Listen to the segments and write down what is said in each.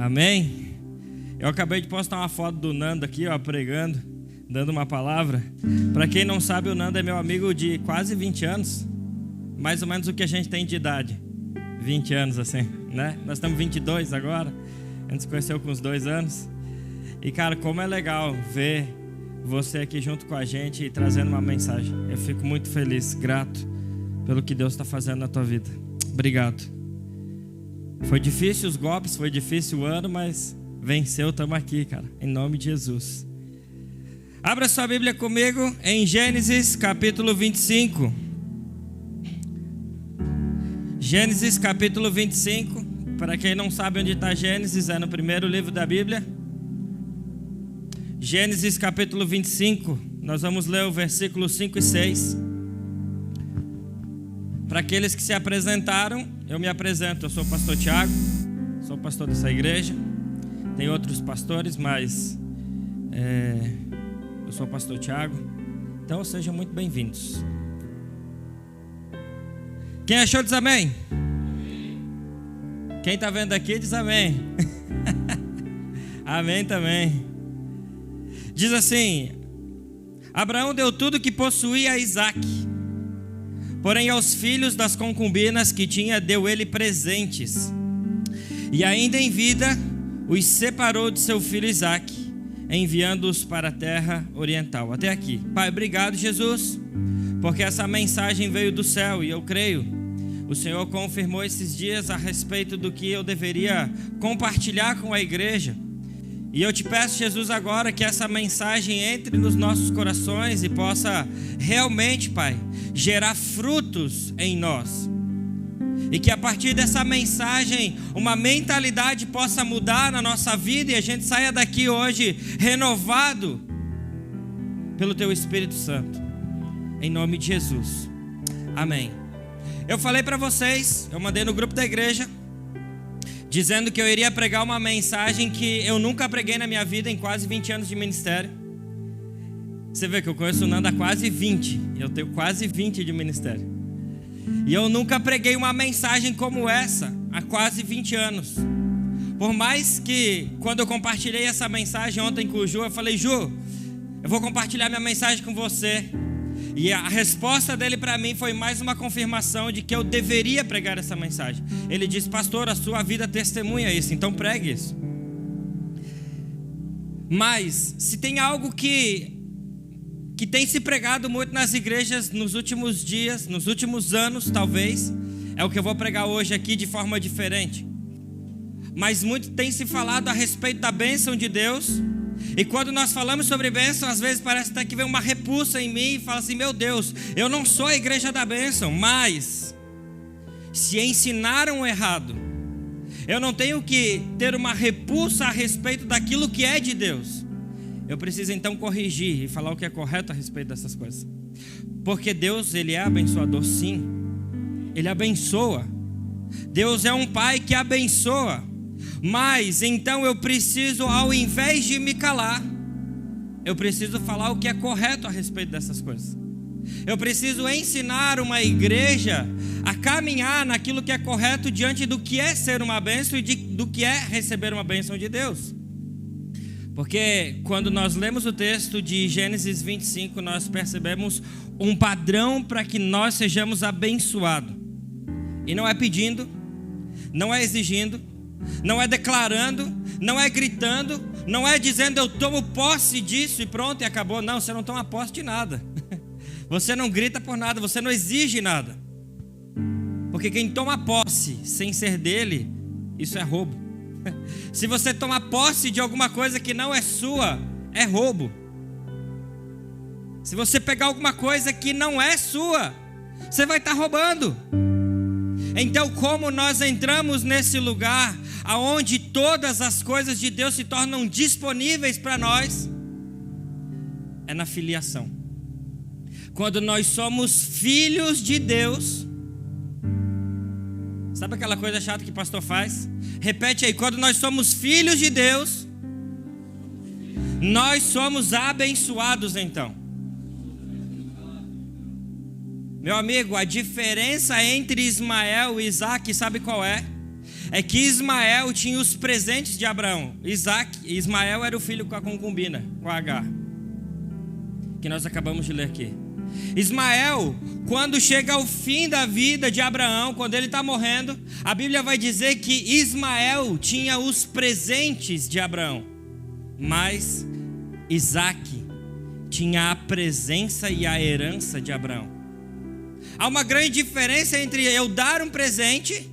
Amém? Eu acabei de postar uma foto do Nando aqui, ó, pregando, dando uma palavra. Para quem não sabe, o Nando é meu amigo de quase 20 anos. Mais ou menos o que a gente tem de idade. 20 anos assim, né? Nós estamos 22 agora. A gente se conheceu com uns 2 anos. E cara, como é legal ver você aqui junto com a gente e trazendo uma mensagem. Eu fico muito feliz, grato pelo que Deus está fazendo na tua vida. Obrigado. Foi difícil os golpes, foi difícil o ano, mas venceu, estamos aqui, cara, em nome de Jesus. Abra sua Bíblia comigo em Gênesis capítulo 25. Gênesis capítulo 25. Para quem não sabe onde está Gênesis, é no primeiro livro da Bíblia. Gênesis capítulo 25. Nós vamos ler o versículo 5 e 6. Para aqueles que se apresentaram, eu me apresento. Eu sou o pastor Tiago, sou pastor dessa igreja. Tem outros pastores, mas eu sou o pastor Tiago. Então sejam muito bem-vindos. Quem achou diz amém. Quem está vendo aqui diz amém. Amém também. Diz assim: Abraão deu tudo que possuía a Isaque. Porém aos filhos das concubinas que tinha deu ele presentes. E ainda em vida os separou de seu filho Isaque, enviando-os para a terra oriental. Até aqui. Pai, obrigado, Jesus, porque essa mensagem veio do céu e eu creio. O Senhor confirmou esses dias a respeito do que eu deveria compartilhar com a igreja. E eu te peço, Jesus, agora que essa mensagem entre nos nossos corações e possa realmente, Pai, gerar frutos em nós. E que a partir dessa mensagem, uma mentalidade possa mudar na nossa vida e a gente saia daqui hoje renovado pelo Teu Espírito Santo. Em nome de Jesus. Amém. Eu falei para vocês, eu mandei no grupo da igreja, dizendo que eu iria pregar uma mensagem que eu nunca preguei na minha vida em quase 20 anos de ministério. Você vê que eu conheço o Nando há quase 20, eu tenho quase 20 de ministério. E eu nunca preguei uma mensagem como essa há quase 20 anos. Por mais que, quando eu compartilhei essa mensagem ontem com o Ju, eu falei: Ju, eu vou compartilhar minha mensagem com você. E a resposta dele para mim foi mais uma confirmação de que eu deveria pregar essa mensagem. Ele disse: pastor, a sua vida testemunha isso, então pregue isso. Mas, se tem algo que tem se pregado muito nas igrejas nos últimos dias, nos últimos anos talvez, é o que eu vou pregar hoje aqui de forma diferente. Mas muito tem se falado a respeito da bênção de Deus. E quando nós falamos sobre bênção, às vezes parece até que vem uma repulsa em mim e fala assim: meu Deus, eu não sou a igreja da bênção. Mas se ensinaram errado, eu não tenho que ter uma repulsa a respeito daquilo que é de Deus. Eu preciso então corrigir e falar o que é correto a respeito dessas coisas. Porque Deus, Ele é abençoador, sim. Ele abençoa. Deus é um Pai que abençoa. Mas então eu preciso, ao invés de me calar, eu preciso falar o que é correto a respeito dessas coisas. Eu preciso ensinar uma igreja a caminhar naquilo que é correto diante do que é ser uma bênção e do que é receber uma bênção de Deus. Porque quando nós lemos o texto de Gênesis 25, nós percebemos um padrão para que nós sejamos abençoados. E não é pedindo, não é exigindo, não é declarando, não é gritando, não é dizendo eu tomo posse disso e pronto e acabou. Não, você não toma posse de nada. Você não grita por nada, você não exige nada. Porque quem toma posse sem ser dele, isso é roubo. Se você tomar posse de alguma coisa que não é sua, é roubo. Se você pegar alguma coisa que não é sua, você vai estar roubando. Então, como nós entramos nesse lugar aonde todas as coisas de Deus se tornam disponíveis para nós? É na filiação. Quando nós somos filhos de Deus. Sabe aquela coisa chata que o pastor faz? Repete aí: quando nós somos filhos de Deus, nós somos abençoados então. Meu amigo, a diferença entre Ismael e Isaque, sabe qual é? é que Ismael tinha os presentes de Abraão. Ismael era o filho com a concubina, com a Agar, que nós acabamos de ler aqui. Ismael, quando chega ao fim da vida de Abraão, quando ele está morrendo, a Bíblia vai dizer que Ismael tinha os presentes de Abraão, mas Isaque tinha a presença e a herança de Abraão. Há uma grande diferença entre eu dar um presente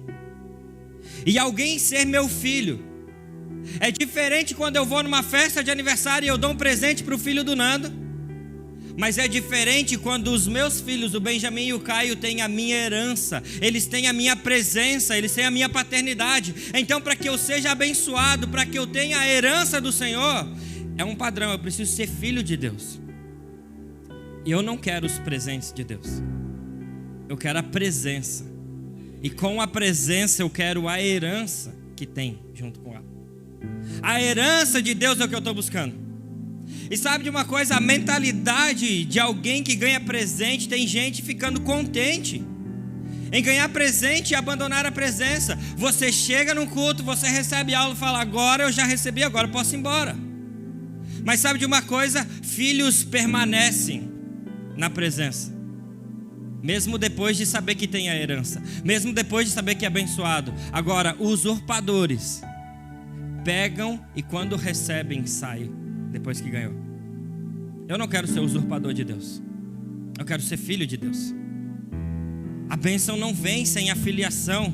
e alguém ser meu filho. É diferente quando eu vou numa festa de aniversário e eu dou um presente para o filho do Nando. Mas é diferente quando os meus filhos, o Benjamin e o Caio, têm a minha herança. Eles têm a minha presença, eles têm a minha paternidade. Então, para que eu seja abençoado, para que eu tenha a herança do Senhor, é um padrão, eu preciso ser filho de Deus. E eu não quero os presentes de Deus, eu quero a presença. E com a presença eu quero a herança que tem junto com ela. A herança de Deus é o que eu estou buscando. E sabe de uma coisa? A mentalidade de alguém que ganha presente, tem gente ficando contente em ganhar presente e abandonar a presença. Você chega num culto, você recebe aula e fala: agora eu já recebi, agora eu posso ir embora. Mas sabe de uma coisa? Filhos permanecem na presença, mesmo depois de saber que tem a herança, mesmo depois de saber que é abençoado. Agora, usurpadores pegam e quando recebem, saem depois que ganhou. Eu não quero ser usurpador de Deus, eu quero ser filho de Deus. A bênção não vem sem a filiação.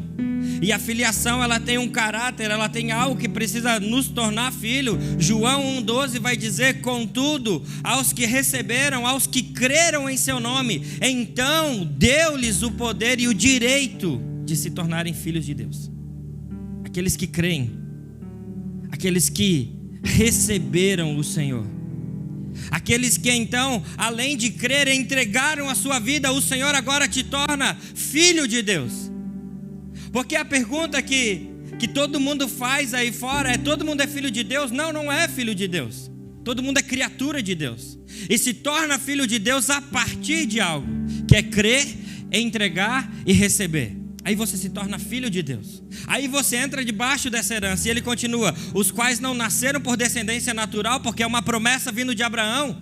E a filiação, ela tem um caráter, ela tem algo que precisa nos tornar filho. João 1,12 vai dizer: contudo, aos que receberam, aos que creram em seu nome, então deu-lhes o poder e o direito de se tornarem filhos de Deus. Aqueles que creem, aqueles que receberam o Senhor, aqueles que então, além de crer, entregaram a sua vida. O Senhor agora te torna filho de Deus. Porque a pergunta que todo mundo faz aí fora é: todo mundo é filho de Deus? Não, não é filho de Deus. Todo mundo é criatura de Deus e se torna filho de Deus a partir de algo, que é crer, entregar e receber. Aí você se torna filho de Deus. Aí você entra debaixo dessa herança. E ele continua: os quais não nasceram por descendência natural, porque é uma promessa vindo de Abraão.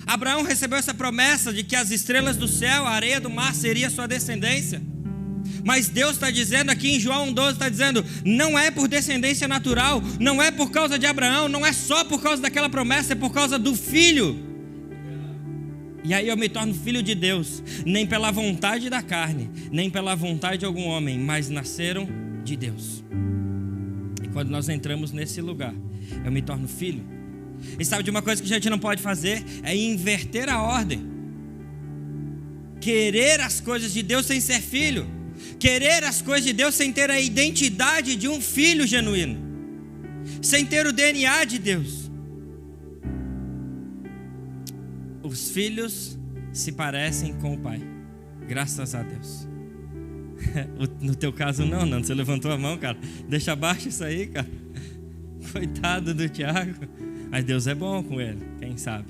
Abraão recebeu essa promessa de que as estrelas do céu, a areia do mar seria sua descendência. Mas Deus está dizendo aqui em João 1,12, está dizendo: não é por descendência natural, não é por causa de Abraão, não é só por causa daquela promessa, é por causa do filho. E aí eu me torno filho de Deus, nem pela vontade da carne, nem pela vontade de algum homem, mas nasceram de Deus. E quando nós entramos nesse lugar, eu me torno filho. E sabe de uma coisa que a gente não pode fazer? É inverter a ordem. Querer as coisas de Deus sem ser filho. Querer as coisas de Deus sem ter a identidade de um filho genuíno, sem ter o DNA de Deus. Os filhos se parecem com o pai, graças a Deus. No teu caso não, Nando, você levantou a mão, cara. Deixa abaixo isso aí, cara. Coitado do Tiago. Mas Deus é bom com ele, quem sabe.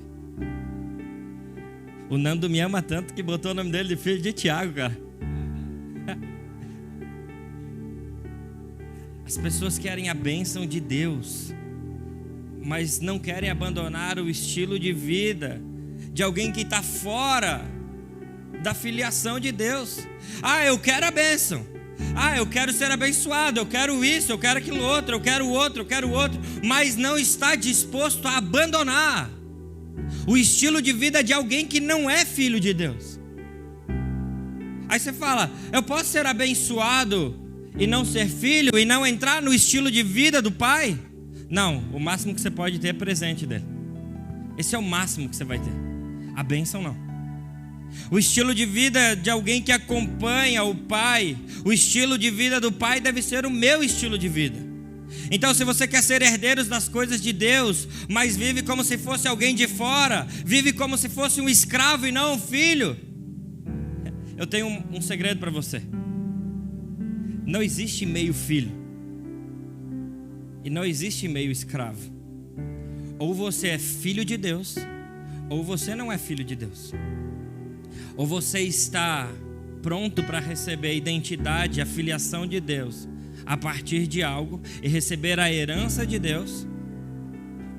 O Nando me ama tanto que botou o nome dele de filho de Tiago, cara. As pessoas querem a bênção de Deus, mas não querem abandonar o estilo de vida de alguém que está fora da filiação de Deus. Ah, eu quero a bênção. Ah, eu quero ser abençoado. Eu quero isso, eu quero aquilo outro, eu quero o outro, eu quero o outro. Mas não está disposto a abandonar o estilo de vida de alguém que não é filho de Deus. Aí você fala: eu posso ser abençoado e não ser filho, e não entrar no estilo de vida do pai? Não, o máximo que você pode ter é presente dele. Esse é o máximo que você vai ter. A bênção não. O estilo de vida de alguém que acompanha o pai, o estilo de vida do pai deve ser o meu estilo de vida. Então, se você quer ser herdeiros das coisas de Deus, mas vive como se fosse alguém de fora, vive como se fosse um escravo e não um filho, eu tenho um segredo para você. Não existe meio filho e não existe meio escravo. Ou você é filho de Deus, ou você não é filho de Deus. Ou você está pronto para receber a identidade, a filiação de Deus a partir de algo e receber a herança de Deus,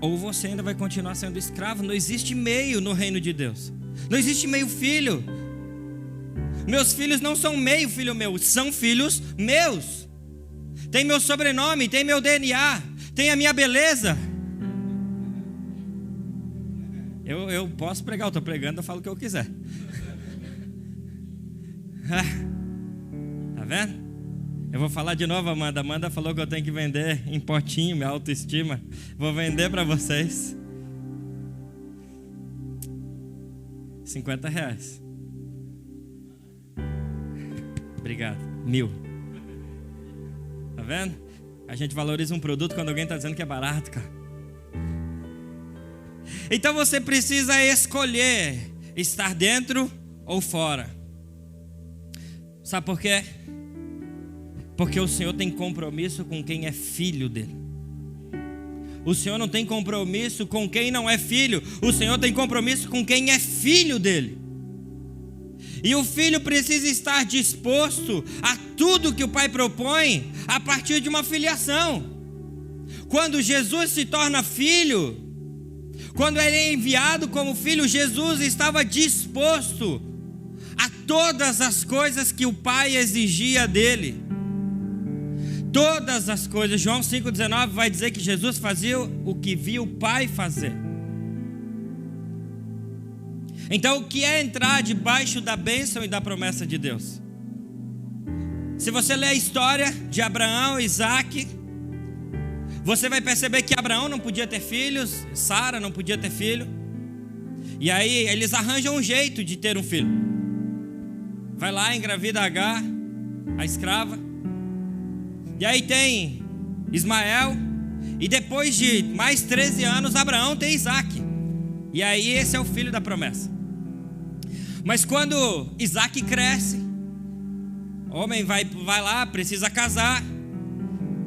ou você ainda vai continuar sendo escravo. Não existe meio no reino de Deus. Não existe meio filho. Meus filhos não são meio filho meu, são filhos meus. Tem meu sobrenome, tem meu DNA, tem a minha beleza. Eu posso pregar, eu estou pregando, eu falo o que eu quiser. Tá vendo? Eu vou falar de novo, Amanda. Amanda falou que eu tenho que vender em potinho minha autoestima. Vou vender para vocês. R$50. Obrigado. 1.000. Tá vendo? A gente valoriza um produto quando alguém está dizendo que é barato, cara. Então você precisa escolher estar dentro ou fora. Sabe por quê? Porque o Senhor tem compromisso com quem é filho dele. O Senhor não tem compromisso com quem não é filho. O Senhor tem compromisso com quem é filho dele. E o filho precisa estar disposto a tudo que o pai propõe a partir de uma filiação. Quando Jesus se torna filho, quando ele é enviado como filho, Jesus estava disposto a todas as coisas que o pai exigia dele. Todas as coisas. João 5,19 vai dizer que Jesus fazia o que via o pai fazer. Então, o que é entrar debaixo da bênção e da promessa de Deus? Se você ler a história de Abraão e Isaac, você vai perceber que Abraão não podia ter filhos, Sara não podia ter filho. E aí eles arranjam um jeito de ter um filho. Vai lá, engravida Agar, a escrava. E aí tem Ismael. E depois de mais 13 anos, Abraão tem Isaac. E aí esse é o filho da promessa. Mas quando Isaac cresce, o homem vai lá, precisa casar.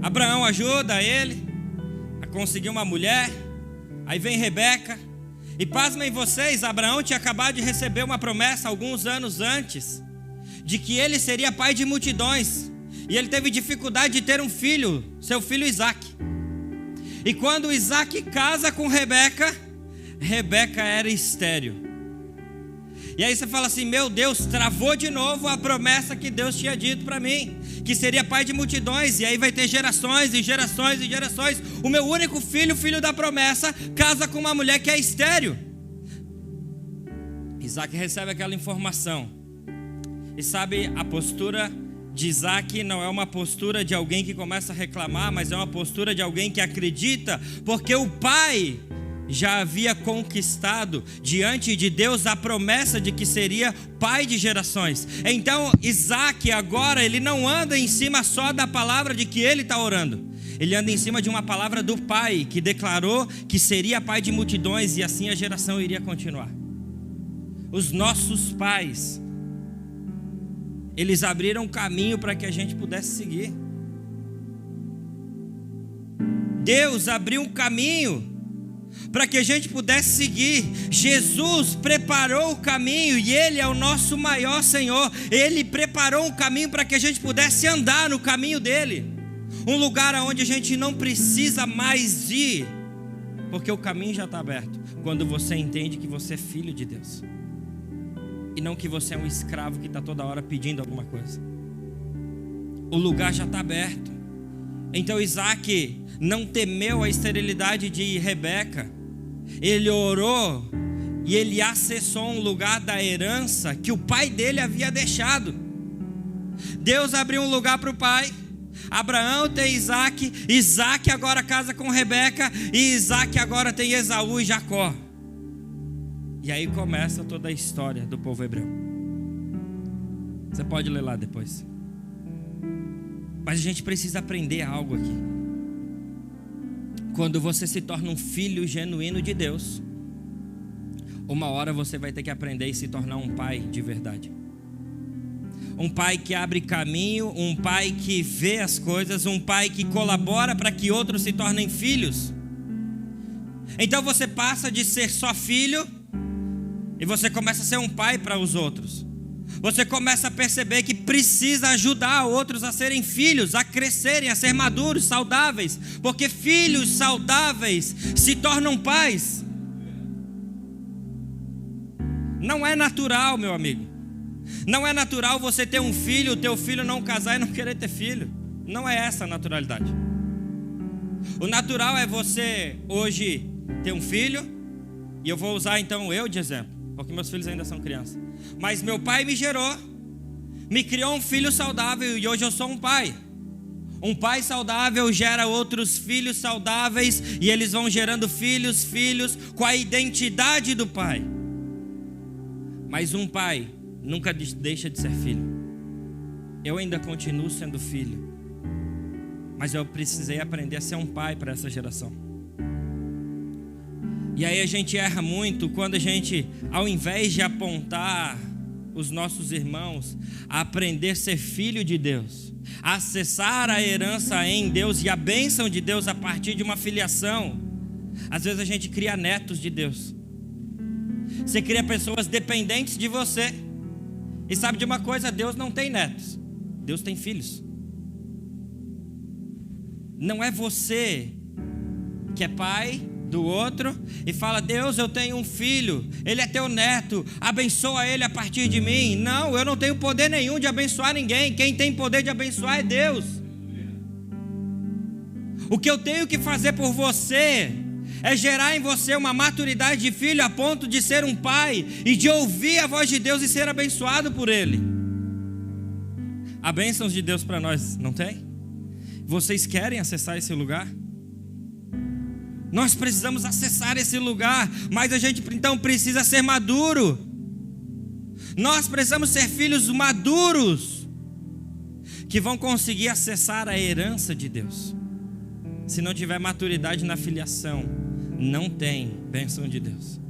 Abraão ajuda ele a conseguir uma mulher. Aí vem Rebeca. E pasmem vocês, Abraão tinha acabado de receber uma promessa alguns anos antes de que ele seria pai de multidões. E ele teve dificuldade de ter um filho, seu filho Isaac. E quando Isaac casa com Rebeca, Rebeca era estéril. E aí você fala assim: meu Deus, travou de novo a promessa que Deus tinha dito para mim, que seria pai de multidões. E aí vai ter gerações e gerações e gerações. O meu único filho, filho da promessa, casa com uma mulher que é estéril. Isaac recebe aquela informação. E sabe, a postura de Isaac não é uma postura de alguém que começa a reclamar, mas é uma postura de alguém que acredita, porque o pai já havia conquistado diante de Deus a promessa de que seria pai de gerações. Então Isaac agora, ele não anda em cima só da palavra de que ele está orando. Ele anda em cima de uma palavra do pai, que declarou que seria pai de multidões, e assim a geração iria continuar. Os nossos pais, eles abriram um caminho para que a gente pudesse seguir. Deus abriu um caminho para que a gente pudesse seguir. Jesus preparou o caminho, e Ele é o nosso maior Senhor. Ele preparou um caminho para que a gente pudesse andar no caminho dEle. Um lugar onde a gente não precisa mais ir, porque o caminho já está aberto. Quando você entende que você é filho de Deus, e não que você é um escravo que está toda hora pedindo alguma coisa. O lugar já está aberto. Então Isaac não temeu a esterilidade de Rebeca. Ele orou e ele acessou um lugar da herança que o pai dele havia deixado. Deus abriu um lugar para o pai. Abraão tem Isaac. Isaac agora casa com Rebeca. E Isaac agora tem Esaú e Jacó. E aí começa toda a história do povo hebreu. Você pode ler lá depois. Mas a gente precisa aprender algo aqui. Quando você se torna um filho genuíno de Deus, uma hora você vai ter que aprender e se tornar um pai de verdade. Um pai que abre caminho, um pai que vê as coisas, um pai que colabora para que outros se tornem filhos. Então você passa de ser só filho e você começa a ser um pai para os outros. Você começa a perceber que precisa ajudar outros a serem filhos, a crescerem, a ser maduros, saudáveis. Porque filhos saudáveis se tornam pais. Não é natural, meu amigo. Não é natural você ter um filho, o teu filho não casar e não querer ter filho. Não é essa a naturalidade. O natural é você hoje ter um filho, e eu vou usar então eu de exemplo, porque meus filhos ainda são crianças. Mas meu pai me gerou, me criou um filho saudável e hoje eu sou um pai. Um pai saudável gera outros filhos saudáveis e eles vão gerando filhos com a identidade do pai. Mas um pai nunca deixa de ser filho. Eu ainda continuo sendo filho, mas eu precisei aprender a ser um pai para essa geração. E aí a gente erra muito quando a gente, ao invés de apontar os nossos irmãos a aprender a ser filho de Deus, a acessar a herança em Deus e a bênção de Deus a partir de uma filiação, às vezes a gente cria netos de Deus. Você cria pessoas dependentes de você. E sabe de uma coisa? Deus não tem netos, Deus tem filhos. Não é você que é pai do outro e fala: Deus, eu tenho um filho, ele é teu neto, abençoa ele a partir de mim. Não, eu não tenho poder nenhum de abençoar ninguém. Quem tem poder de abençoar é Deus. O que eu tenho que fazer por você é gerar em você uma maturidade de filho a ponto de ser um pai e de ouvir a voz de Deus e ser abençoado por ele. Há bênçãos de Deus para nós, não tem? Vocês querem acessar esse lugar? Nós precisamos acessar esse lugar, mas a gente então precisa ser maduro. Nós precisamos ser filhos maduros que vão conseguir acessar a herança de Deus. Se não tiver maturidade na filiação, não tem bênção de Deus.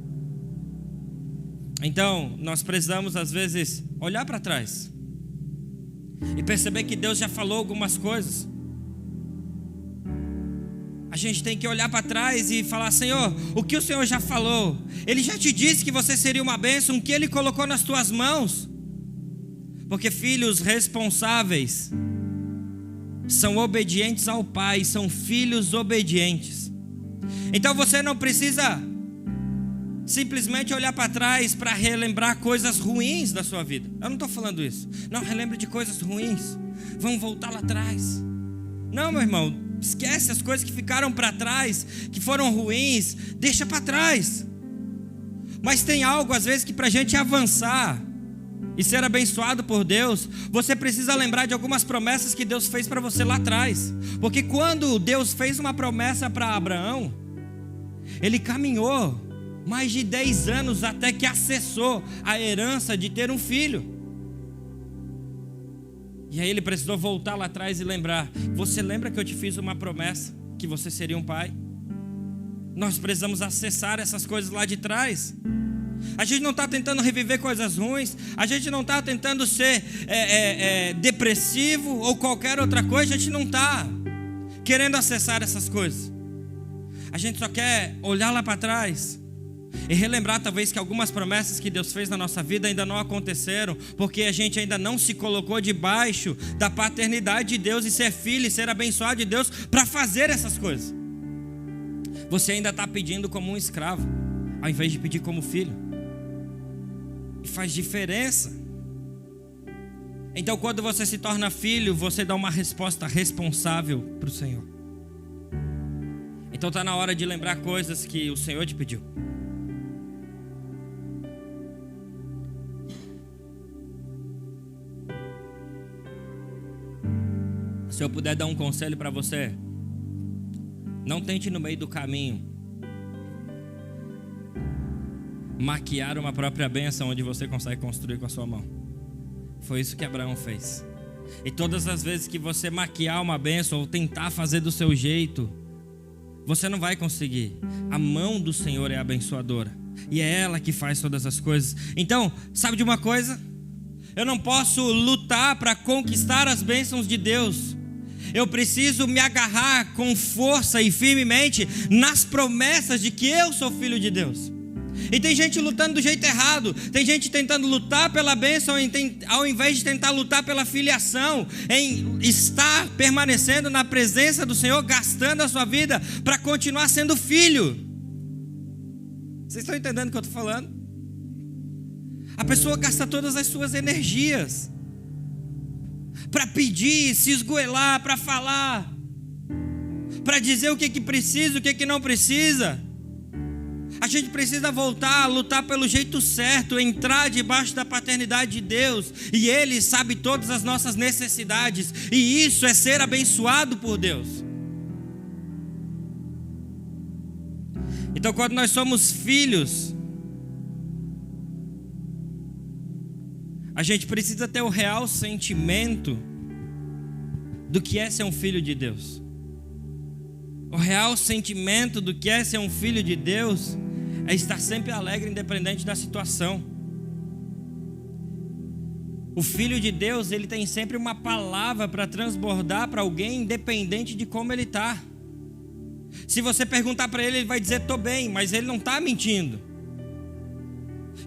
Então, nós precisamos às vezes olhar para trás e perceber que Deus já falou algumas coisas. A gente tem que olhar para trás e falar: Senhor, o que o Senhor já falou? Ele já te disse que você seria uma bênção, o que Ele colocou nas tuas mãos. Porque filhos responsáveis são obedientes ao Pai, são filhos obedientes. Então você não precisa simplesmente olhar para trás para relembrar coisas ruins da sua vida. Eu não estou falando isso. Não relembre de coisas ruins. Vamos voltar lá atrás. Não, meu irmão, esquece as coisas que ficaram para trás, que foram ruins, deixa para trás. Mas tem algo às vezes que para a gente avançar e ser abençoado por Deus, você precisa lembrar de algumas promessas que Deus fez para você lá atrás. Porque quando Deus fez uma promessa para Abraão, ele caminhou mais de 10 anos até que acessou a herança de ter um filho. E aí ele precisou voltar lá atrás e lembrar: você lembra que eu te fiz uma promessa que você seria um pai? Nós precisamos acessar essas coisas lá de trás. A gente não está tentando reviver coisas ruins, a gente não está tentando ser depressivo ou qualquer outra coisa. A gente não está querendo acessar essas coisas. A gente só quer olhar lá para trás e relembrar talvez que algumas promessas que Deus fez na nossa vida ainda não aconteceram, porque a gente ainda não se colocou debaixo da paternidade de Deus e ser filho e ser abençoado de Deus para fazer essas coisas. Você ainda está pedindo como um escravo, ao invés de pedir como filho. E faz diferença. Então quando você se torna filho, você dá uma resposta responsável para o Senhor. Então está na hora de lembrar coisas que o Senhor te pediu. Se eu puder dar um conselho para você, não tente no meio do caminho maquiar uma própria bênção onde você consegue construir com a sua mão. Foi isso que Abraão fez. E todas as vezes que você maquiar uma bênção ou tentar fazer do seu jeito, você não vai conseguir. A mão do Senhor é abençoadora e é ela que faz todas as coisas. Então, sabe de uma coisa? Eu não posso lutar para conquistar as bênçãos de Deus. Eu preciso me agarrar com força e firmemente nas promessas de que eu sou filho de Deus. E tem gente lutando do jeito errado. Tem gente tentando lutar pela bênção ao invés de tentar lutar pela filiação, em estar permanecendo na presença do Senhor, gastando a sua vida para continuar sendo filho. Vocês estão entendendo o que eu estou falando? A pessoa gasta todas as suas energias para pedir, se esgoelar, para falar, para dizer o que precisa, o que não precisa. A gente precisa voltar a lutar pelo jeito certo, entrar debaixo da paternidade de Deus, e Ele sabe todas as nossas necessidades, e isso é ser abençoado por Deus. Então, quando nós somos filhos, a gente precisa ter o real sentimento do que é ser um filho de Deus. O real sentimento do que é ser um filho de Deus é estar sempre alegre, independente da situação. O filho de Deus, ele tem sempre uma palavra para transbordar para alguém, independente de como ele está. Se você perguntar para ele, ele vai dizer: estou bem, mas ele não está mentindo.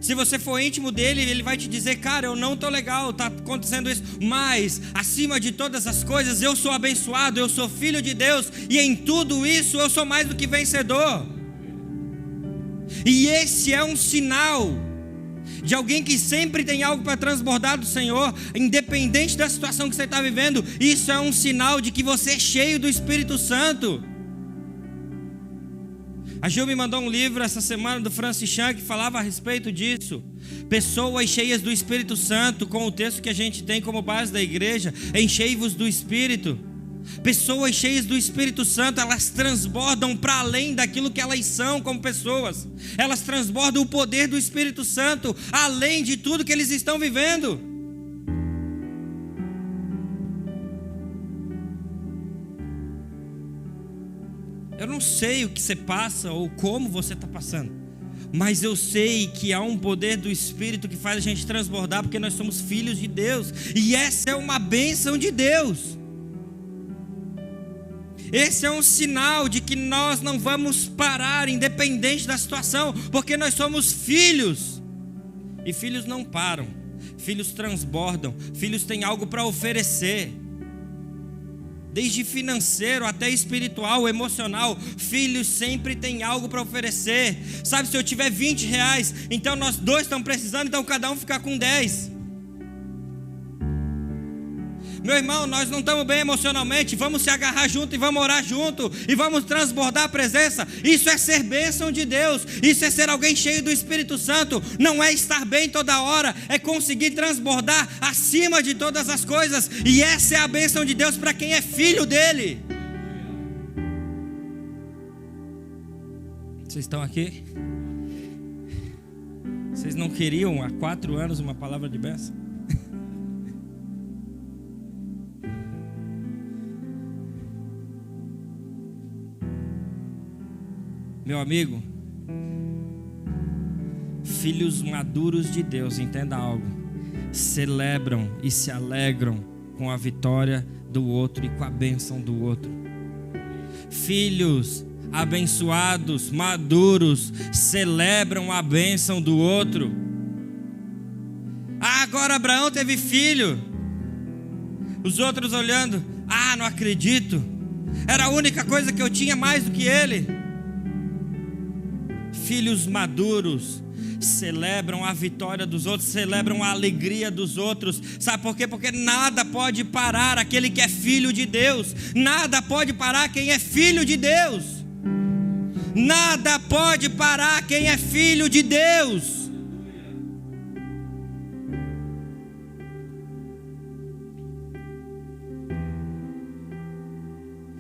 Se você for íntimo dele, ele vai te dizer: cara, eu não estou legal, está acontecendo isso, mas acima de todas as coisas, eu sou abençoado, eu sou filho de Deus, e em tudo isso eu sou mais do que vencedor. E esse é um sinal de alguém que sempre tem algo para transbordar do Senhor, independente da situação que você está vivendo. Isso é um sinal de que você é cheio do Espírito Santo. A Gil me mandou um livro essa semana do Francis Chan que falava a respeito disso. Pessoas cheias do Espírito Santo, com o texto que a gente tem como base da igreja: enchei-vos do Espírito. Pessoas cheias do Espírito Santo, elas transbordam para além daquilo que elas são como pessoas. Elas transbordam o poder do Espírito Santo além de tudo que eles estão vivendo. Eu não sei o que você passa ou como você está passando, mas eu sei que há um poder do Espírito que faz a gente transbordar, porque nós somos filhos de Deus, e essa é uma bênção de Deus. Esse é um sinal de que nós não vamos parar, independente da situação, porque nós somos filhos, e filhos não param, filhos transbordam, filhos têm algo para oferecer. Desde financeiro até espiritual, emocional, filhos sempre têm algo para oferecer. Sabe, se eu tiver 20 reais, então nós dois estamos precisando, então cada um ficar com 10. Meu irmão, nós não estamos bem emocionalmente, vamos se agarrar junto e vamos orar junto, e vamos transbordar a presença. Isso é ser bênção de Deus, isso é ser alguém cheio do Espírito Santo. Não é estar bem toda hora, é conseguir transbordar acima de todas as coisas, e essa é a bênção de Deus para quem é filho dele. Vocês estão aqui? Vocês não queriam há 4 anos uma palavra de bênção? Meu amigo, filhos maduros de Deus, entenda algo: celebram e se alegram com a vitória do outro e com a bênção do outro. Filhos abençoados, maduros, celebram a bênção do outro. Agora Abraão teve filho, os outros olhando: não acredito, era a única coisa que eu tinha mais do que ele. Filhos maduros celebram a vitória dos outros, celebram a alegria dos outros. Sabe por quê? Porque nada pode parar aquele que é filho de Deus. Nada pode parar quem é filho de Deus. Nada pode parar quem é filho de Deus.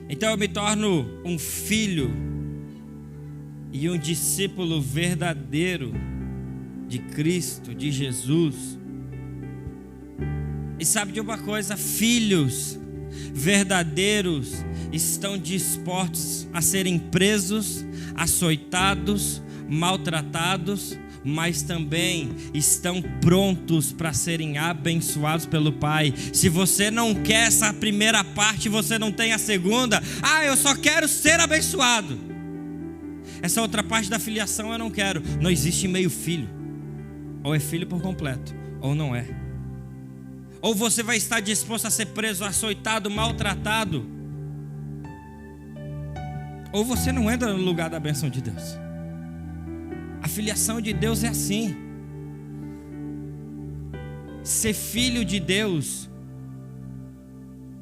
Então eu me torno um filho e um discípulo verdadeiro de Cristo, de Jesus. E sabe de uma coisa? Filhos verdadeiros estão dispostos a serem presos, açoitados, maltratados, mas também estão prontos para serem abençoados pelo Pai. Se você não quer essa primeira parte, você não tem a segunda. Eu só quero ser abençoado. Essa outra parte da filiação eu não quero. Não existe meio filho. Ou é filho por completo, ou não é. Ou você vai estar disposto a ser preso, açoitado, maltratado, ou você não entra no lugar da bênção de Deus. A filiação de Deus é assim. Ser filho de Deus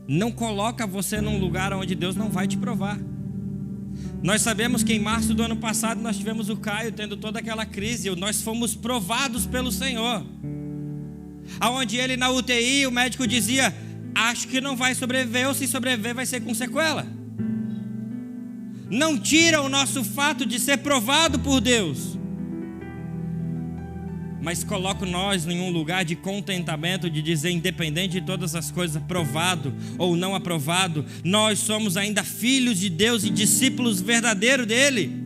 não coloca você num lugar onde Deus não vai te provar. Nós sabemos que em março do ano passado nós tivemos o Caio tendo toda aquela crise. Nós fomos provados pelo Senhor, aonde ele na UTI, o médico dizia: acho que não vai sobreviver, ou se sobreviver vai ser com sequela. Não tira o nosso fato de ser provado por Deus, mas coloca nós em um lugar de contentamento, de dizer, independente de todas as coisas, aprovado ou não aprovado, nós somos ainda filhos de Deus e discípulos verdadeiros dele.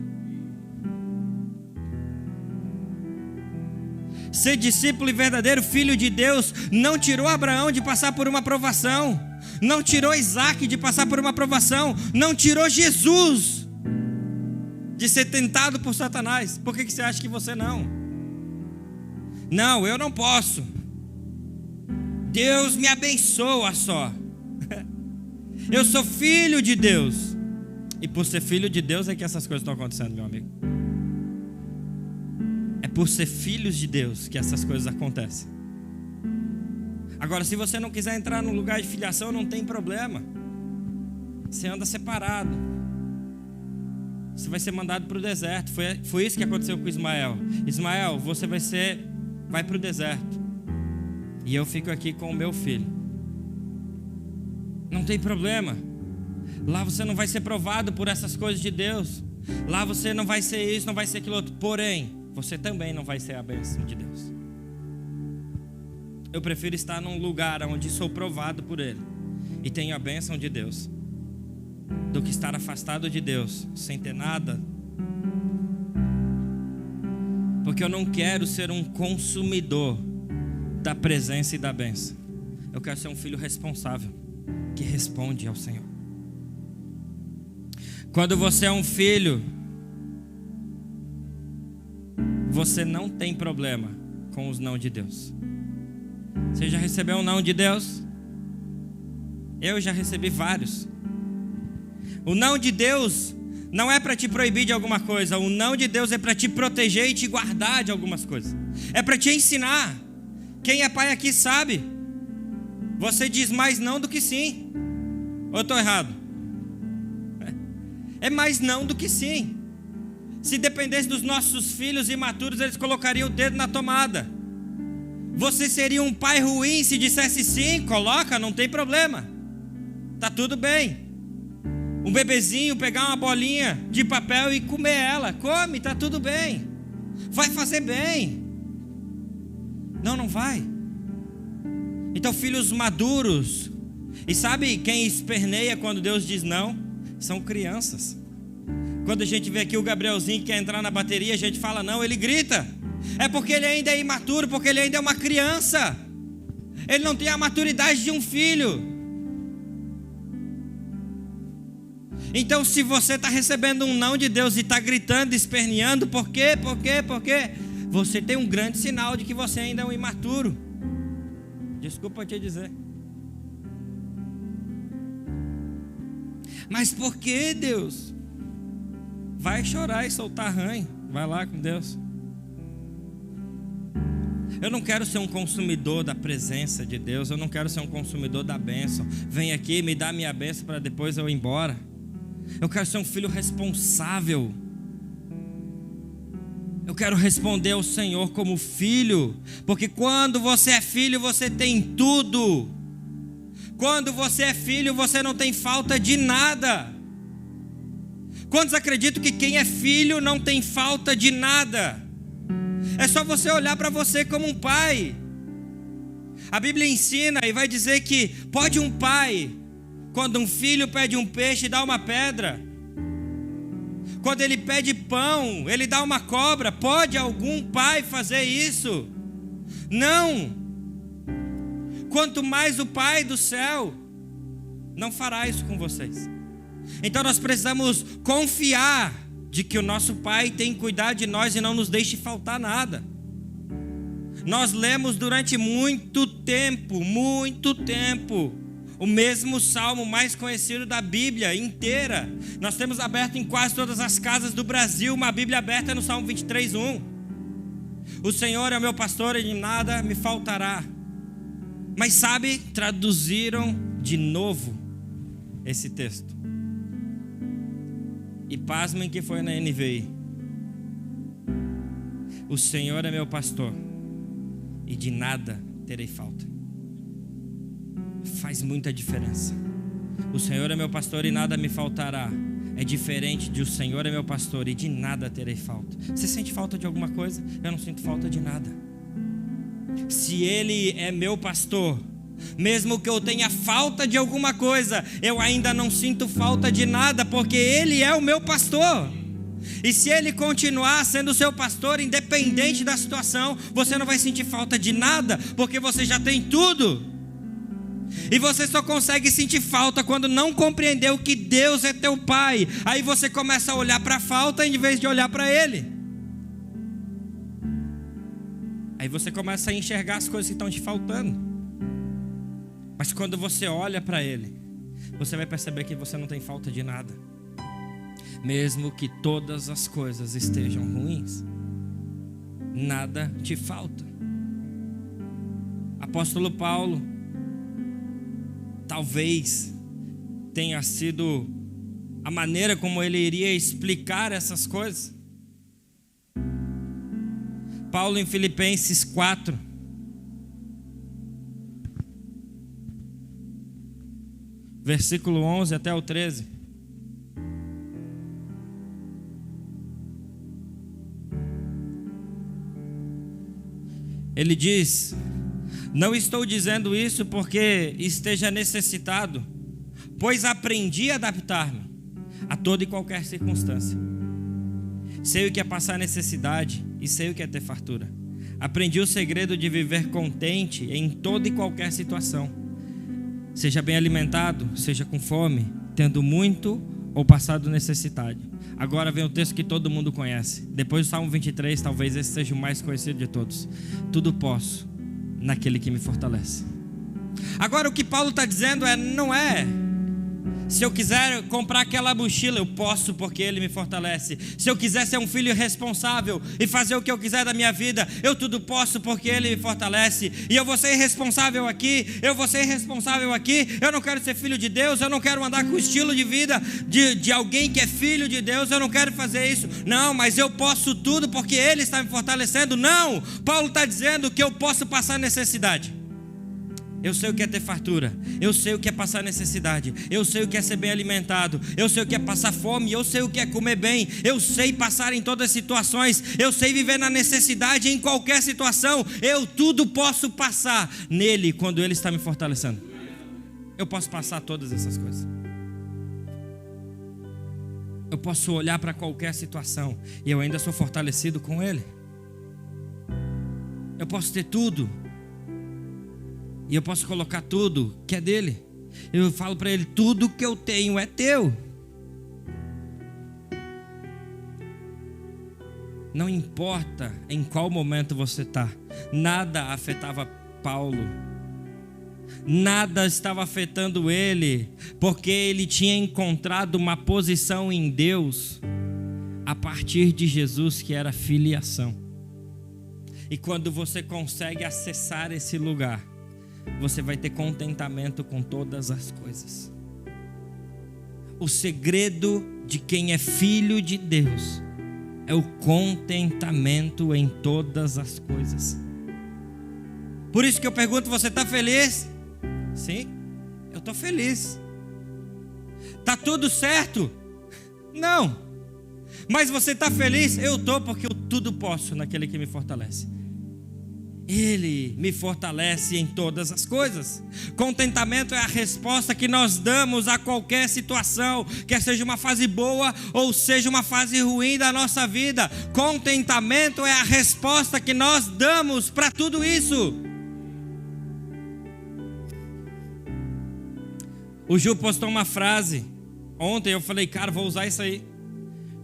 Ser discípulo e verdadeiro filho de Deus não tirou Abraão de passar por uma provação, não tirou Isaac de passar por uma provação, não tirou Jesus de ser tentado por Satanás. Por que você acha que você não? Não, eu não posso. Deus me abençoa só. Eu sou filho de Deus. E por ser filho de Deus é que essas coisas estão acontecendo, meu amigo. É por ser filhos de Deus que essas coisas acontecem. Agora, se você não quiser entrar no lugar de filiação, não tem problema. Você anda separado. Você vai ser mandado para o deserto. Foi isso que aconteceu com Ismael. Ismael, você vai para o deserto, e eu fico aqui com o meu filho. Não tem problema. Lá você não vai ser provado por essas coisas de Deus. Lá você não vai ser isso, não vai ser aquilo outro. Porém, você também não vai ser a bênção de Deus. Eu prefiro estar num lugar onde sou provado por Ele e tenho a bênção de Deus, do que estar afastado de Deus sem ter nada. Porque eu não quero ser um consumidor da presença e da bênção. Eu quero ser um filho responsável, que responde ao Senhor. Quando você é um filho, você não tem problema com os não de Deus. Você já recebeu um não de Deus? Eu já recebi vários. O não de Deus não é para te proibir de alguma coisa. O não de Deus é para te proteger e te guardar de algumas coisas. É para te ensinar. Quem é pai aqui sabe. Você diz mais não do que sim. Ou eu estou errado? É mais não do que sim. Se dependesse dos nossos filhos imaturos, eles colocariam o dedo na tomada. Você seria um pai ruim se dissesse sim? Coloca, não tem problema. Tá tudo bem. Um bebezinho pegar uma bolinha de papel e comer ela. Come, tá tudo bem. Vai fazer bem. Não, não vai. Então, filhos maduros. E sabe quem esperneia quando Deus diz não? São crianças. Quando a gente vê aqui o Gabrielzinho que quer entrar na bateria, a gente fala não, ele grita. É porque ele ainda é imaturo, porque ele ainda é uma criança. Ele não tem a maturidade de um filho. Então, se você está recebendo um não de Deus e está gritando, esperneando, por quê? Você tem um grande sinal de que você ainda é um imaturo. Desculpa te dizer. Mas por que, Deus? Vai chorar e soltar ranho. Vai lá com Deus. Eu não quero ser um consumidor da presença de Deus. Eu não quero ser um consumidor da bênção. Vem aqui, me dá minha bênção para depois eu ir embora. Eu quero ser um filho responsável. Eu quero responder ao Senhor como filho. Porque quando você é filho, você tem tudo. Quando você é filho, você não tem falta de nada. Quantos acreditam que quem é filho não tem falta de nada? É só você olhar para você como um pai. A Bíblia ensina e vai dizer que pode um pai, quando um filho pede um peixe, dá uma pedra. Quando ele pede pão, ele dá uma cobra. Pode algum pai fazer isso? Não. Quanto mais o Pai do céu não fará isso com vocês. Então nós precisamos confiar de que o nosso Pai tem cuidado de nós e não nos deixe faltar nada. Nós lemos durante muito tempo, o mesmo salmo mais conhecido da Bíblia inteira. Nós temos aberto em quase todas as casas do Brasil uma Bíblia aberta no Salmo 23:1. O Senhor é o meu pastor e de nada me faltará. Mas sabe, traduziram de novo esse texto. E pasmem que foi na NVI. O Senhor é meu pastor e de nada terei falta. Faz muita diferença. O Senhor é meu pastor e nada me faltará. É diferente de o Senhor é meu pastor e de nada terei falta. Você sente falta de alguma coisa? Eu não sinto falta de nada. Se Ele é meu pastor, mesmo que eu tenha falta de alguma coisa, eu ainda não sinto falta de nada, porque Ele é o meu pastor. E se Ele continuar sendo o seu pastor, independente da situação, você não vai sentir falta de nada, porque você já tem tudo. E você só consegue sentir falta quando não compreendeu que Deus é teu Pai. Aí você começa a olhar para a falta em vez de olhar para Ele. Aí você começa a enxergar as coisas que estão te faltando. Mas quando você olha para Ele, você vai perceber que você não tem falta de nada. Mesmo que todas as coisas estejam ruins, nada te falta. Apóstolo Paulo talvez tenha sido a maneira como ele iria explicar essas coisas. Paulo em Filipenses 4, versículo 11 até o 13. Ele diz: não estou dizendo isso porque esteja necessitado, pois aprendi a adaptar-me a toda e qualquer circunstância. Sei o que é passar necessidade e sei o que é ter fartura. Aprendi o segredo de viver contente em toda e qualquer situação. Seja bem alimentado, seja com fome, tendo muito ou passado necessidade. Agora vem o texto que todo mundo conhece. Depois do Salmo 23, talvez esse seja o mais conhecido de todos. Tudo posso naquele que me fortalece. Agora o que Paulo está dizendo não é: se eu quiser comprar aquela mochila, eu posso porque Ele me fortalece. Se eu quiser ser um filho responsável e fazer o que eu quiser da minha vida, eu tudo posso porque Ele me fortalece. E eu vou ser irresponsável aqui, eu vou ser irresponsável aqui. Eu não quero ser filho de Deus, eu não quero andar com o estilo de vida de alguém que é filho de Deus, eu não quero fazer isso. Não, mas eu posso tudo porque Ele está me fortalecendo. Não, Paulo está dizendo que eu posso passar necessidade. Eu sei o que é ter fartura, eu sei o que é passar necessidade, eu sei o que é ser bem alimentado, eu sei o que é passar fome, eu sei o que é comer bem, eu sei passar em todas as situações, eu sei viver na necessidade em qualquer situação. Eu tudo posso passar nele quando Ele está me fortalecendo. Eu posso passar todas essas coisas. Eu posso olhar para qualquer situação e eu ainda sou fortalecido com Ele. Eu posso ter tudo e eu posso colocar tudo que é dele. Eu falo para Ele: tudo que eu tenho é teu. Não importa em qual momento você está. Nada afetava Paulo. Nada estava afetando ele, porque ele tinha encontrado uma posição em Deus a partir de Jesus, que era filiação. E quando você consegue acessar esse lugar, você vai ter contentamento com todas as coisas. O segredo de quem é filho de Deus é o contentamento em todas as coisas. Por isso que eu pergunto: você está feliz? Sim, eu estou feliz. Está tudo certo? Não. Mas você está feliz? Eu estou, porque eu tudo posso naquele que me fortalece. Ele me fortalece em todas as coisas. Contentamento é a resposta que nós damos a qualquer situação, quer seja uma fase boa ou seja uma fase ruim da nossa vida. Contentamento é a resposta que nós damos para tudo isso. O Ju postou uma frase ontem, eu falei: cara, vou usar isso aí.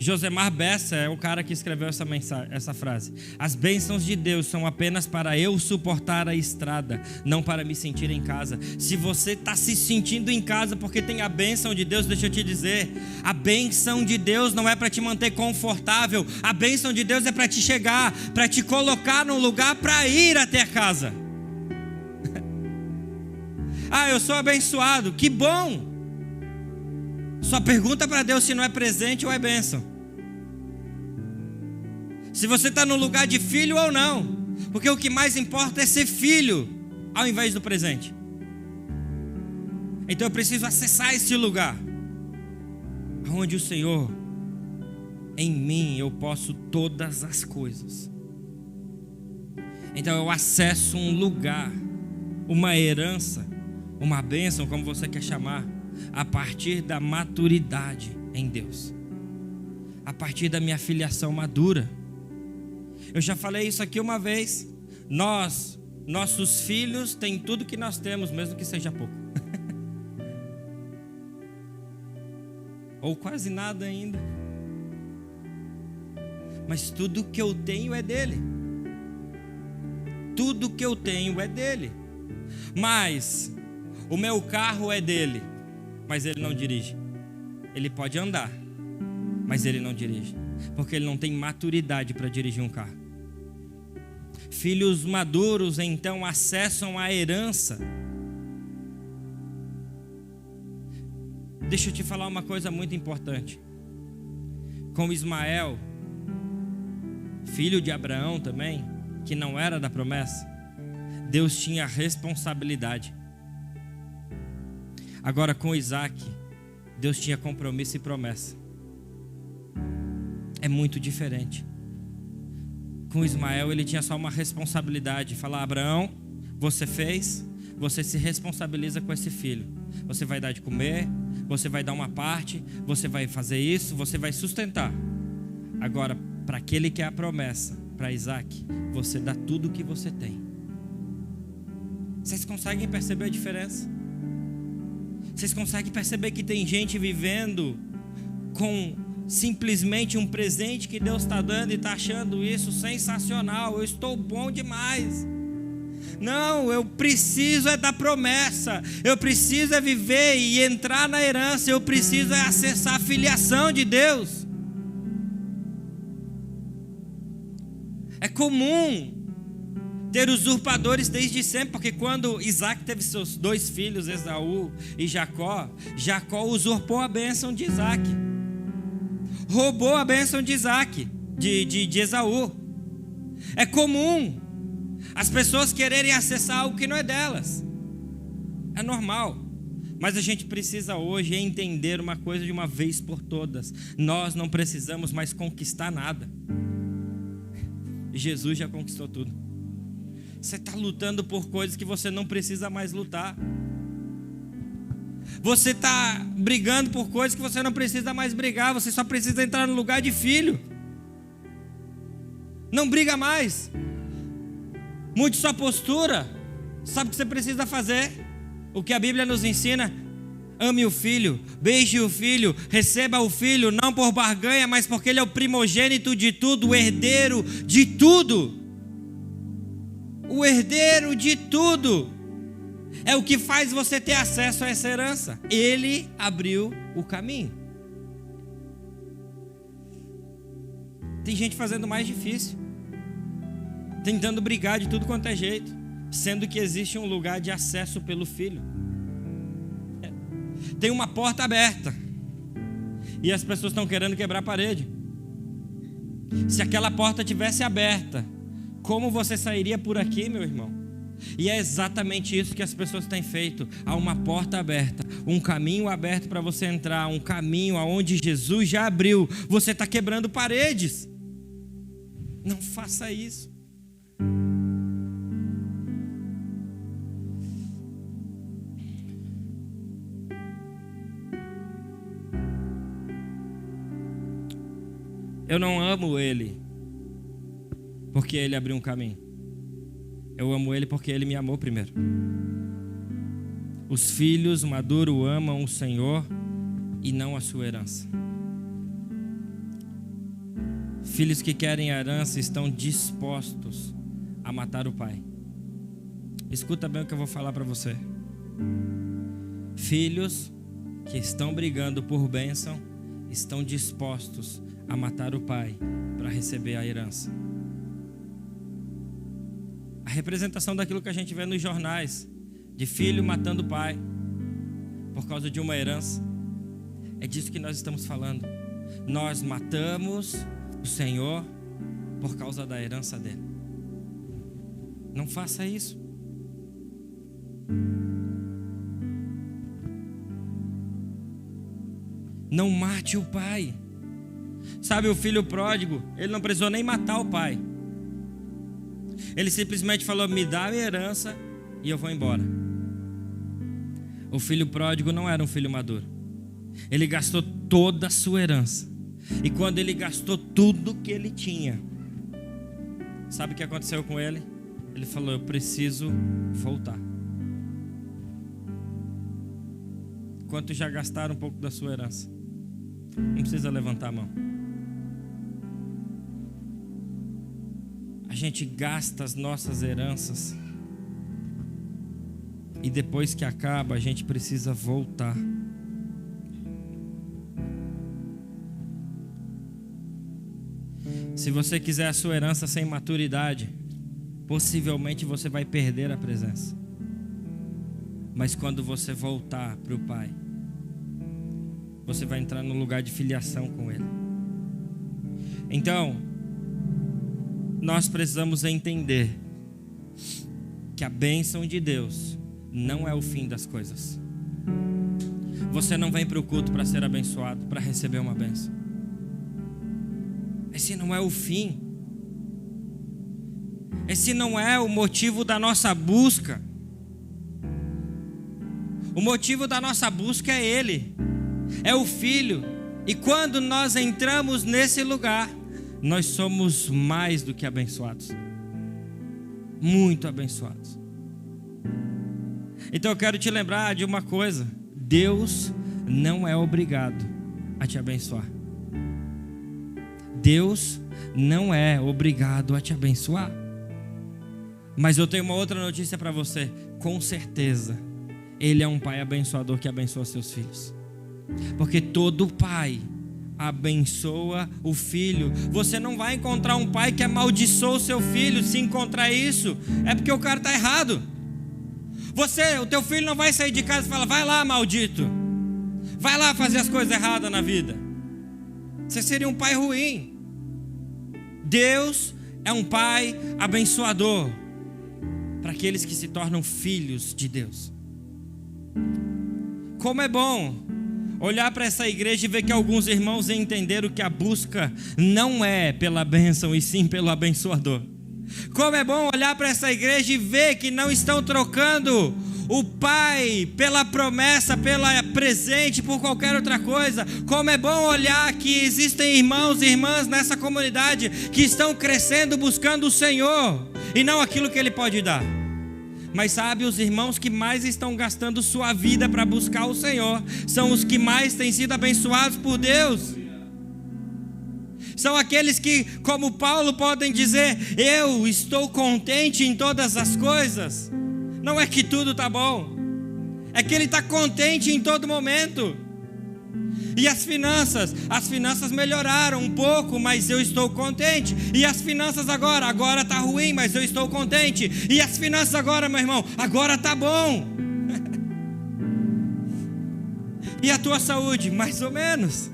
Josemar Bessa é o cara que escreveu essa frase. As bênçãos de Deus são apenas para eu suportar a estrada, não para me sentir em casa. Se você está se sentindo em casa porque tem a bênção de Deus, deixa eu te dizer, a bênção de Deus não é para te manter confortável. A bênção de Deus é para te chegar, para te colocar num lugar para ir até a casa. Ah, eu sou abençoado, que bom. Só pergunta para Deus se não é presente ou é bênção. Se você está no lugar de filho ou não. Porque o que mais importa é ser filho, ao invés do presente. Então eu preciso acessar esse lugar, onde o Senhor, em mim eu posso todas as coisas. Então eu acesso um lugar, uma herança, uma bênção, como você quer chamar, a partir da maturidade em Deus, a partir da minha filiação madura. Eu já falei isso aqui uma vez. Nossos filhos têm tudo que nós temos, mesmo que seja pouco. Ou quase nada ainda. Mas tudo que eu tenho é dele. Tudo que eu tenho é dele. Mas o meu carro é dele, mas ele não dirige. Ele pode andar, mas ele não dirige, porque ele não tem maturidade para dirigir um carro. Filhos maduros então acessam a herança. Deixa eu te falar uma coisa muito importante. Com Ismael, filho de Abraão também, que não era da promessa, Deus tinha responsabilidade. Agora com Isaac, Deus tinha compromisso e promessa. É muito diferente. Com Ismael ele tinha só uma responsabilidade. Falar: Abraão, você fez, você se responsabiliza com esse filho. Você vai dar de comer, você vai dar uma parte, você vai fazer isso, você vai sustentar. Agora, para aquele que é a promessa, para Isaac, você dá tudo o que você tem. Vocês conseguem perceber a diferença? Vocês conseguem perceber que tem gente vivendo com simplesmente um presente que Deus está dando e está achando isso sensacional? Eu estou bom demais. Não, eu preciso é da promessa. Eu preciso é viver e entrar na herança. Eu preciso é acessar a filiação de Deus. É comum ter usurpadores desde sempre, porque quando Isaac teve seus dois filhos, Esaú e Jacó, Jacó usurpou a bênção de Isaac, roubou a bênção de Isaac, de Esaú. É comum as pessoas quererem acessar algo que não é delas. É normal. Mas a gente precisa hoje entender uma coisa de uma vez por todas: nós não precisamos mais conquistar nada. Jesus já conquistou tudo. Você está lutando por coisas que você não precisa mais lutar. Você está brigando por coisas que você não precisa mais brigar. Você só precisa entrar no lugar de filho. Não briga mais. Mude sua postura. Sabe o que você precisa fazer? O que a Bíblia nos ensina: ame o filho, beije o filho, receba o filho, não por barganha, mas porque ele é o primogênito de tudo, o herdeiro de tudo. O herdeiro de tudo é o que faz você ter acesso a essa herança. Ele abriu o caminho. Tem gente fazendo mais difícil, tentando brigar de tudo quanto é jeito, sendo que existe um lugar de acesso pelo filho. Tem uma porta aberta e as pessoas estão querendo quebrar a parede. Se aquela porta tivesse aberta, como você sairia por aqui, meu irmão? E é exatamente isso que as pessoas têm feito. Há uma porta aberta, um caminho aberto para você entrar, um caminho aonde Jesus já abriu. Você está quebrando paredes. Não faça isso. Eu não amo ele porque ele abriu um caminho. Eu amo ele porque ele me amou primeiro. Os filhos maduros amam o Senhor e não a sua herança. Filhos que querem a herança estão dispostos a matar o pai. Escuta bem o que eu vou falar para você. Filhos que estão brigando por bênção estão dispostos a matar o pai para receber a herança. A representação daquilo que a gente vê nos jornais, de filho matando o pai por causa de uma herança, é disso que nós estamos falando. Nós matamos o Senhor por causa da herança dele. Não faça isso. Não mate o pai. Sabe, o filho pródigo, ele não precisou nem matar o pai. Ele simplesmente falou: me dá a herança e eu vou embora. O filho pródigo não era um filho maduro. Ele gastou toda a sua herança. E quando ele gastou tudo que ele tinha, sabe o que aconteceu com ele? Ele falou: eu preciso voltar. Quantos já gastaram um pouco da sua herança? Não precisa levantar a mão. A gente gasta as nossas heranças e depois que acaba a gente precisa voltar. Se você quiser a sua herança sem maturidade, possivelmente você vai perder a presença. Mas quando você voltar para o Pai, você vai entrar no lugar de filiação com Ele. Então, nós precisamos entender que a bênção de Deus não é o fim das coisas. Você não vem para o culto para ser abençoado, para receber uma bênção. Esse não é o fim. Esse não é o motivo da nossa busca. O motivo da nossa busca é Ele, é o Filho. E quando nós entramos nesse lugar, nós somos mais do que abençoados. Muito abençoados. Então eu quero te lembrar de uma coisa: Deus não é obrigado a te abençoar. Deus não é obrigado a te abençoar. Mas eu tenho uma outra notícia para você. Com certeza Ele é um pai abençoador que abençoa seus filhos. Porque todo pai abençoa o filho. Você não vai encontrar um pai que amaldiçoa o seu filho. Se encontrar isso, é porque o cara está errado. O teu filho não vai sair de casa e falar: vai lá, maldito, vai lá fazer as coisas erradas na vida. Você seria um pai ruim. Deus é um pai abençoador para aqueles que se tornam filhos de Deus. Como é bom olhar para essa igreja e ver que alguns irmãos entenderam que a busca não é pela bênção e sim pelo abençoador. Como é bom olhar para essa igreja e ver que não estão trocando o Pai pela promessa, pela presente, por qualquer outra coisa. Como é bom olhar que existem irmãos e irmãs nessa comunidade que estão crescendo buscando o Senhor e não aquilo que Ele pode dar. Mas sabe, os irmãos que mais estão gastando sua vida para buscar o Senhor são os que mais têm sido abençoados por Deus. São aqueles que, como Paulo, podem dizer: eu estou contente em todas as coisas. Não é que tudo está bom, é que ele está contente em todo momento. E as finanças melhoraram um pouco, mas eu estou contente. E as finanças agora está ruim, mas eu estou contente. E as finanças agora, meu irmão, agora está bom. E a tua saúde, mais ou menos,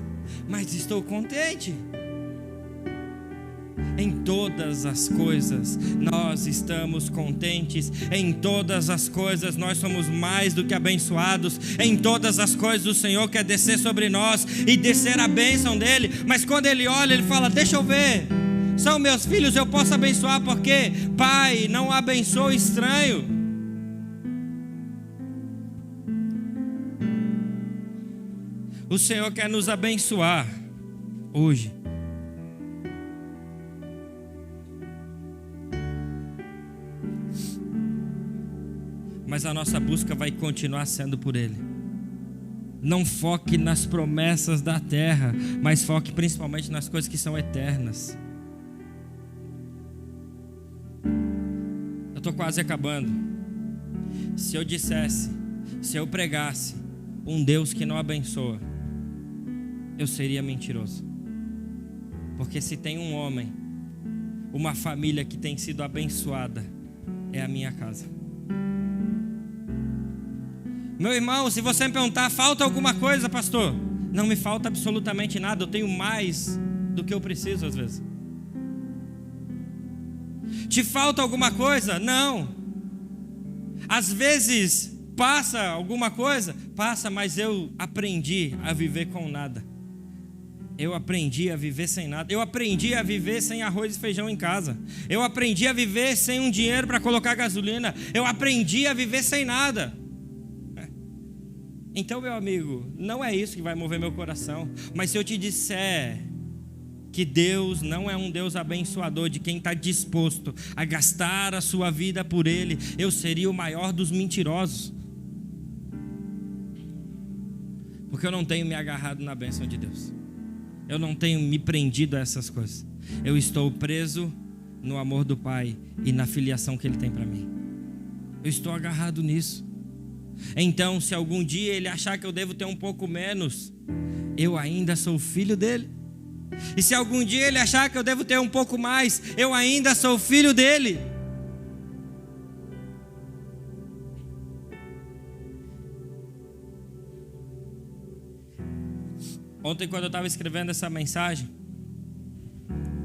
mas estou contente. Em todas as coisas nós estamos contentes. Em todas as coisas nós somos mais do que abençoados. Em todas as coisas o Senhor quer descer sobre nós e descer a bênção dele. Mas quando Ele olha, Ele fala: deixa eu ver, são meus filhos, eu posso abençoar, porque Pai não abençoa estranho. O Senhor quer nos abençoar hoje. Mas a nossa busca vai continuar sendo por Ele. Não foque nas promessas da terra, mas foque principalmente nas coisas que são eternas. estou quase acabando. Se eu dissesse, se eu pregasse um Deus que não abençoa, eu seria mentiroso. Porque se tem um homem, uma família que tem sido abençoada, é a minha casa. Meu irmão, se você me perguntar, falta alguma coisa, pastor? Não me falta absolutamente nada, eu tenho mais do que eu preciso às vezes. Te falta alguma coisa? Não. Às vezes passa alguma coisa? Passa, mas eu aprendi a viver com nada. Eu aprendi a viver sem nada. Eu aprendi a viver sem arroz e feijão em casa. Eu aprendi a viver sem um dinheiro para colocar gasolina. Eu aprendi a viver sem nada. Então, meu amigo, não é isso que vai mover meu coração. Mas se eu te disser que Deus não é um Deus abençoador de quem está disposto a gastar a sua vida por Ele, eu seria o maior dos mentirosos. Porque eu não tenho me agarrado na bênção de Deus. Eu não tenho me prendido a essas coisas. Eu estou preso no amor do Pai e na filiação que Ele tem para mim. Eu estou agarrado nisso. Então, se algum dia Ele achar que eu devo ter um pouco menos, eu ainda sou filho dEle. E se algum dia Ele achar que eu devo ter um pouco mais, eu ainda sou filho dEle. Ontem, quando eu estava escrevendo essa mensagem,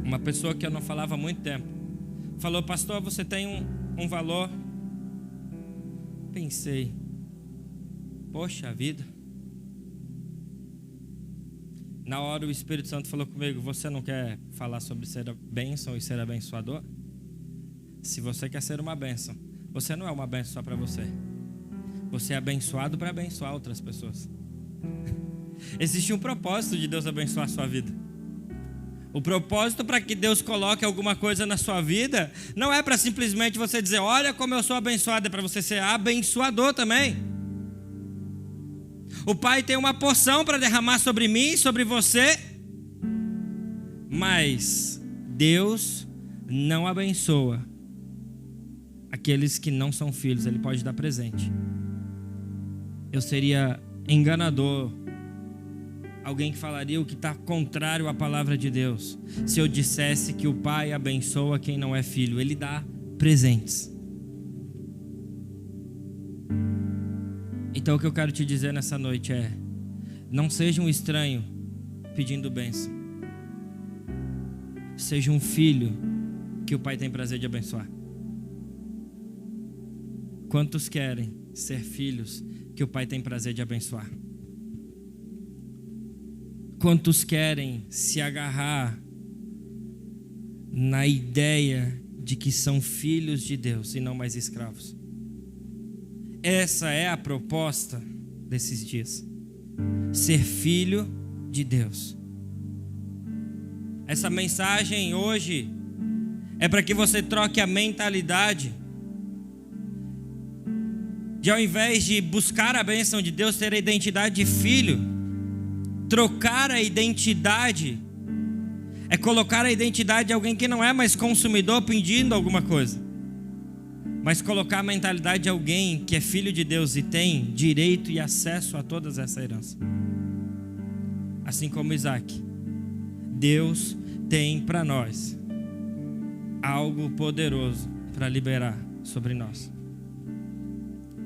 uma pessoa que eu não falava há muito tempo falou: pastor, você tem um valor. Pensei, poxa vida. Na hora o Espírito Santo falou comigo: você não quer falar sobre ser a bênção e ser abençoador? Se você quer ser uma bênção, você não é uma bênção só para você. Você é abençoado para abençoar outras pessoas. Existe um propósito de Deus abençoar a sua vida. O propósito para que Deus coloque alguma coisa na sua vida não é para simplesmente você dizer: olha como eu sou abençoado. É para você ser abençoador também. O Pai tem uma porção para derramar sobre mim e sobre você. Mas Deus não abençoa aqueles que não são filhos. Ele pode dar presente. Eu seria enganador, alguém que falaria o que está contrário à palavra de Deus, se eu dissesse que o Pai abençoa quem não é filho. Ele dá presentes. Então o que eu quero te dizer nessa noite é: não seja um estranho pedindo bênção. Seja um filho que o Pai tem prazer de abençoar. Quantos querem ser filhos que o Pai tem prazer de abençoar? Quantos querem se agarrar na ideia de que são filhos de Deus e não mais escravos? Essa é a proposta desses dias. Ser filho de Deus. Essa mensagem hoje é para que você troque a mentalidade de, ao invés de buscar a bênção de Deus, ter a identidade de filho. Trocar a identidade é colocar a identidade de alguém que não é mais consumidor pedindo alguma coisa, mas colocar a mentalidade de alguém que é filho de Deus e tem direito e acesso a toda essa herança. Assim como Isaac, Deus tem para nós algo poderoso para liberar sobre nós.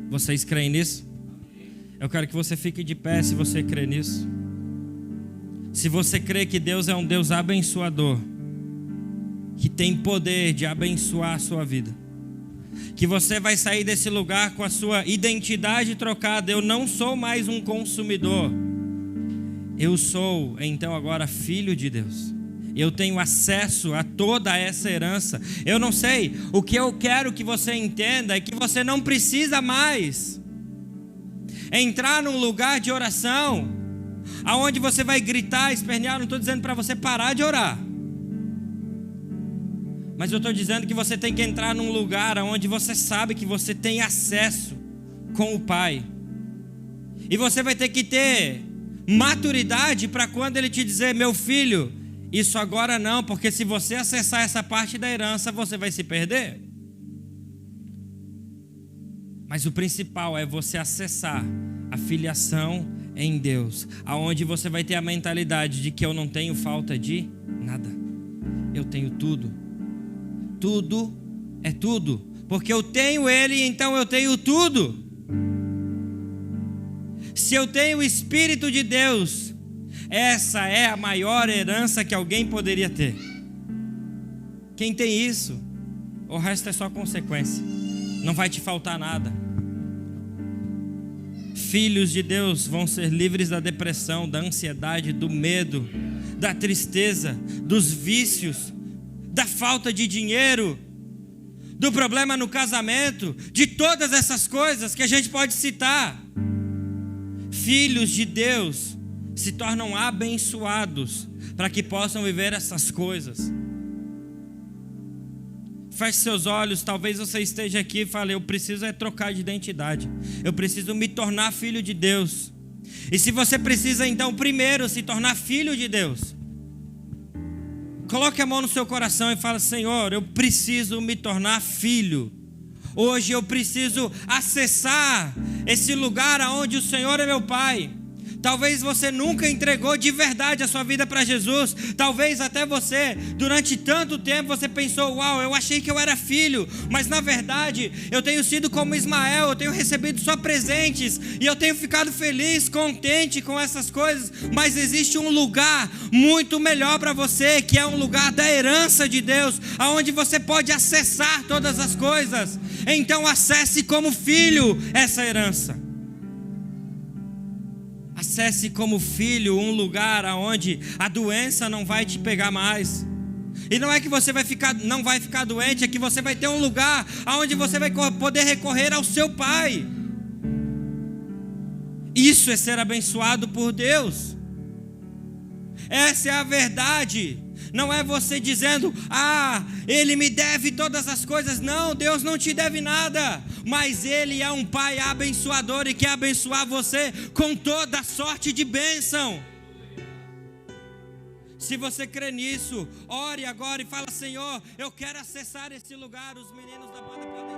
Vocês creem nisso? Eu quero que você fique de pé se você crê nisso. Se você crê que Deus é um Deus abençoador, que tem poder de abençoar a sua vida, que você vai sair desse lugar com a sua identidade trocada. Eu não sou mais um consumidor, eu sou então agora filho de Deus. Eu tenho acesso a toda essa herança. Eu não sei, o que eu quero que você entenda é que você não precisa mais entrar num lugar de oração aonde você vai gritar, espernear. Não estou dizendo para você parar de orar, mas eu estou dizendo que você tem que entrar num lugar onde você sabe que você tem acesso com o Pai. E você vai ter que ter maturidade para quando Ele te dizer: meu filho, isso agora não, porque se você acessar essa parte da herança, você vai se perder. Mas o principal é você acessar a filiação em Deus, aonde você vai ter a mentalidade de que eu não tenho falta de nada. Eu tenho tudo. Tudo é tudo. Porque eu tenho Ele, então eu tenho tudo. Se eu tenho o Espírito de Deus, essa é a maior herança que alguém poderia ter. Quem tem isso, o resto é só consequência. Não vai te faltar nada. Filhos de Deus vão ser livres da depressão, da ansiedade, do medo, da tristeza, dos vícios, da falta de dinheiro, do problema no casamento, de todas essas coisas que a gente pode citar. Filhos de Deus se tornam abençoados para que possam viver essas coisas. Feche seus olhos, talvez você esteja aqui e fale, eu preciso trocar de identidade, eu preciso me tornar filho de Deus. E se você precisa então primeiro se tornar filho de Deus, coloque a mão no seu coração e fale, Senhor, eu preciso me tornar filho. Hoje eu preciso acessar esse lugar onde o Senhor é meu Pai. Talvez você nunca entregou de verdade a sua vida para Jesus. Talvez até você, durante tanto tempo, você pensou, uau, eu achei que eu era filho. Mas na verdade, eu tenho sido como Ismael, eu tenho recebido só presentes. E eu tenho ficado feliz, contente com essas coisas. Mas existe um lugar muito melhor para você, que é um lugar da herança de Deus, onde você pode acessar todas as coisas. Então acesse como filho essa herança. Acesse como filho um lugar onde a doença não vai te pegar mais. E não é que você não vai ficar doente, é que você vai ter um lugar onde você vai poder recorrer ao seu Pai. Isso é ser abençoado por Deus. Essa é a verdade. Não é você dizendo, Ele me deve todas as coisas. Não, Deus não te deve nada. Mas Ele é um Pai abençoador e quer abençoar você com toda sorte de bênção. Se você crê nisso, ore agora e fala, Senhor, eu quero acessar esse lugar. Os meninos da banda podem